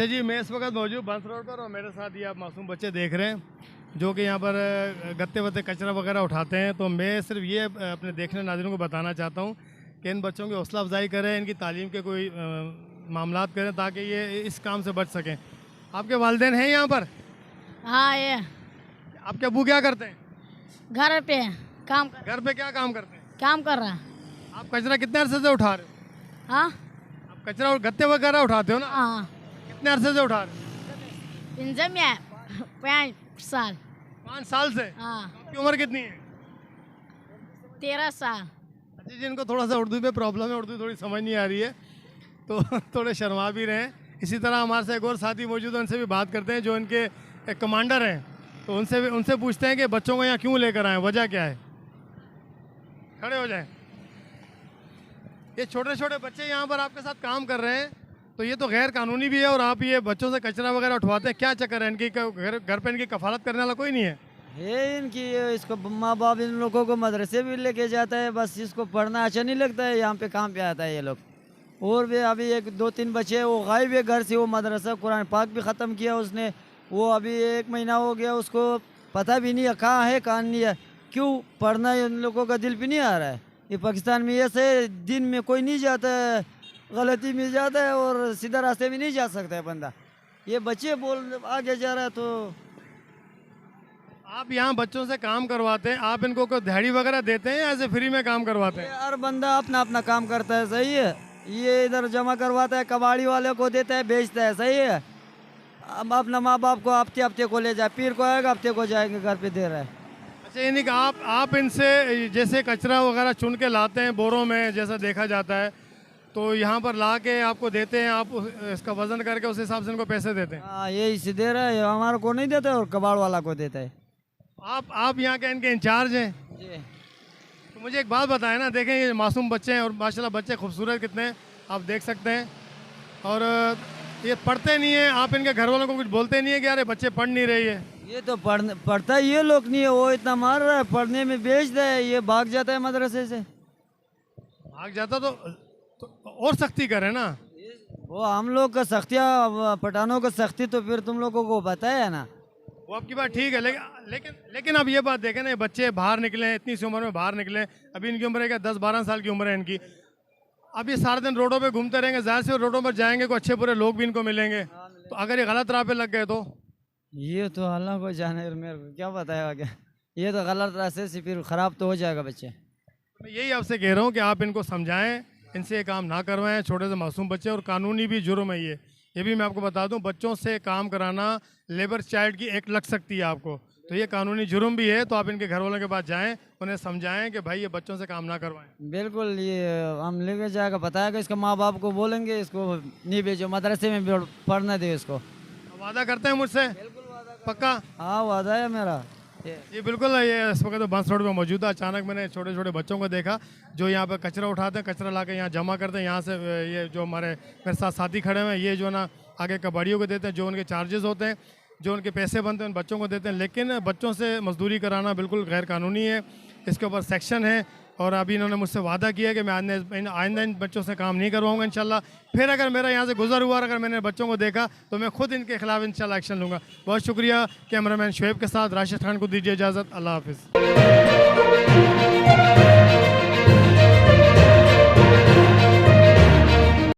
अच्छा जी, मैं इस वक्त मौजूद बंस रोड पर और मेरे साथ ये आप मासूम बच्चे देख रहे हैं जो कि यहाँ पर गत्ते वत्ते कचरा वगैरह उठाते हैं। तो मैं सिर्फ ये अपने देखने नाज़रीन को बताना चाहता हूँ कि इन बच्चों की हौसला अफजाई करें, इनकी तालीम के कोई मामलात करें ताकि ये इस काम से बच सकें। आपके वालिदैन हैं यहाँ पर? हाँ, ये आपके अबू क्या करते हैं? घर पे काम कर घर पे क्या काम करते हैं? काम कर रहा है। आप कचरा कितने अरसे से उठा रहे हो? हाँ आप कचरा और गत्ते वगैरह उठाते हो ना? हाँ, कितने अरसे से उठा रहे हो? इंजम में 5 साल। 5 साल से? हाँ, आपकी उम्र कितनी है? 13 साल। अच्छा जी, इनको थोड़ा सा उर्दू में प्रॉब्लम है, उर्दू थोड़ी समझ नहीं आ रही है तो थोड़े शर्मा भी रहे हैं। इसी तरह हमारे साथ एक और साथी मौजूद है, उनसे भी बात करते हैं जो इनके एक कमांडर हैं। तो उनसे पूछते हैं कि बच्चों को यहाँ क्यों लेकर आए, वजह क्या है। खड़े हो जाएं। ये छोटे छोटे बच्चे यहाँ पर आपके साथ काम कर रहे हैं, तो ये तो गैर कानूनी भी है और आप ये बच्चों से कचरा वगैरह उठवाते हैं, क्या चक्कर है? इनकी घर पे इनकी कफालत करने वाला कोई नहीं है? ये इनकी इसको माँ बाप इन लोगों को मदरसे भी लेके जाता है, बस इसको पढ़ना अच्छा नहीं लगता है, यहाँ पे काम पे आता है ये लोग। और भी अभी 1-2-3 बच्चे वो गायब है घर से, वो मदरसा कुरान पाक भी ख़त्म किया उसने, वो अभी 1 महीना हो गया, उसको पता भी नहीं है कहाँ है कहाँ नहीं है। क्यों पढ़ना इन लोगों का दिल भी नहीं आ रहा है। ये पाकिस्तान में ऐसे दिन में कोई नहीं जाता है, गलती में जाता है और सीधा रास्ते में नहीं जा सकता है बंदा। ये बच्चे बोल आगे जा रहा है। तो आप यहाँ बच्चों से काम करवाते हैं, आप इनको कोई दिहाड़ी वगैरह देते हैं या ऐसे फ्री में काम करवाते हैं? हर बंदा अपना अपना काम करता है, सही है। ये इधर जमा करवाता है, कबाड़ी वाले को देता है, बेचता है, सही है। अब अपना माँ बाप को हफ्ते हफ्ते को ले जाए, पीर को आएगा हफ्ते को जाएंगे, घर पे दे रहा है। अच्छा, यानी कि आप इनसे जैसे कचरा वगैरह चुन के लाते हैं बोरों में जैसा देखा जाता है, तो यहाँ पर ला के आपको देते हैं, आप इसका वजन करके उस हिसाब से इनको पैसे देते हैं? हाँ, ये इसे दे रहा है, हमारे को नहीं देता है और कबाड़ वाला को देता है। आप यहाँ के इनके इंचार्ज हैं? जी। तो मुझे एक बात बताएं ना, देखें ये मासूम बच्चे हैं और माशाल्लाह बच्चे खूबसूरत कितने हैं, आप देख सकते हैं। और ये पढ़ते नहीं है, आप इनके घर वालों को कुछ बोलते नहीं है कि यार ये बच्चे पढ़ नहीं रही है? ये तो पढ़ता ये लोग नहीं है, वो इतना मार रहा है, पढ़ने में बेचता है, ये भाग जाता है मदरसे से। भाग जाता तो और सख्ती करें ना। वो हम लोग का सख्तियाँ, पठानों का सख्ती तो फिर तुम लोगों को बताया ना। वो आपकी बात ठीक है, लेकिन अब ये बात देखें ना, ये बच्चे बाहर निकले हैं, इतनी सी उम्र में बाहर निकले, अभी इनकी उम्र है क्या, 10-12 साल की उम्र है इनकी। अब ये सारा दिन रोडों पे घूमते रहेंगे, जाहिर से रोडों पर जाएंगे कोई अच्छे बुरे लोग भी इनको मिलेंगे, तो अगर ये गलत राह पे लग गए तो? ये तो अल्लाह को जाने, मेरे को क्या बताया क्या। ये तो गलत रास्ते से फिर ख़राब तो हो जाएगा बच्चे। मैं यही आपसे कह रहा हूँ कि आप इनको समझाएं, इनसे ये काम ना करवाएं, छोटे से मासूम बच्चे, और कानूनी भी जुर्म है ये भी मैं आपको बता दूं। बच्चों से काम कराना लेबर चाइल्ड की एक्ट लग सकती है आपको, तो ये कानूनी जुर्म भी है। तो आप इनके घर वालों के पास जाएं, उन्हें समझाएं कि भाई ये बच्चों से काम ना करवाएं। बिल्कुल, ये हम लेके जाएगा, बताएगा इसका माँ बाप को, बोलेंगे इसको नहीं भेजो मदरसे में, पढ़ना दे इसको। वादा करते हैं मुझसे? पक्का? हाँ, वादा है मेरा। जी बिल्कुल। ये इस वक्त तो बंस रोड में मौजूद है। अचानक मैंने छोटे छोटे बच्चों को देखा जो यहाँ पर कचरा उठाते हैं, कचरा ला के यहाँ जमा करते हैं। यहाँ से ये जो मेरे साथ साथी खड़े हुए हैं, ये जो ना आगे कबाड़ियों को देते हैं, जो उनके चार्जेस होते हैं, जो उनके पैसे बनते हैं, उन बच्चों को देते हैं। लेकिन बच्चों से मजदूरी कराना बिल्कुल गैर कानूनी है, इसके ऊपर सेक्शन है। और अभी इन्होंने मुझसे वादा किया कि मैं आइंदा इन बच्चों से काम नहीं करवाऊंगा इंशाल्लाह। फिर अगर मेरा यहाँ से गुजर हुआ और अगर मैंने बच्चों को देखा तो मैं खुद इनके खिलाफ इंशाल्लाह एक्शन लूँगा। बहुत शुक्रिया। कैमरामैन शुएब के साथ राशिद खान को दीजिए इजाज़त। अल्लाह हाफिज़।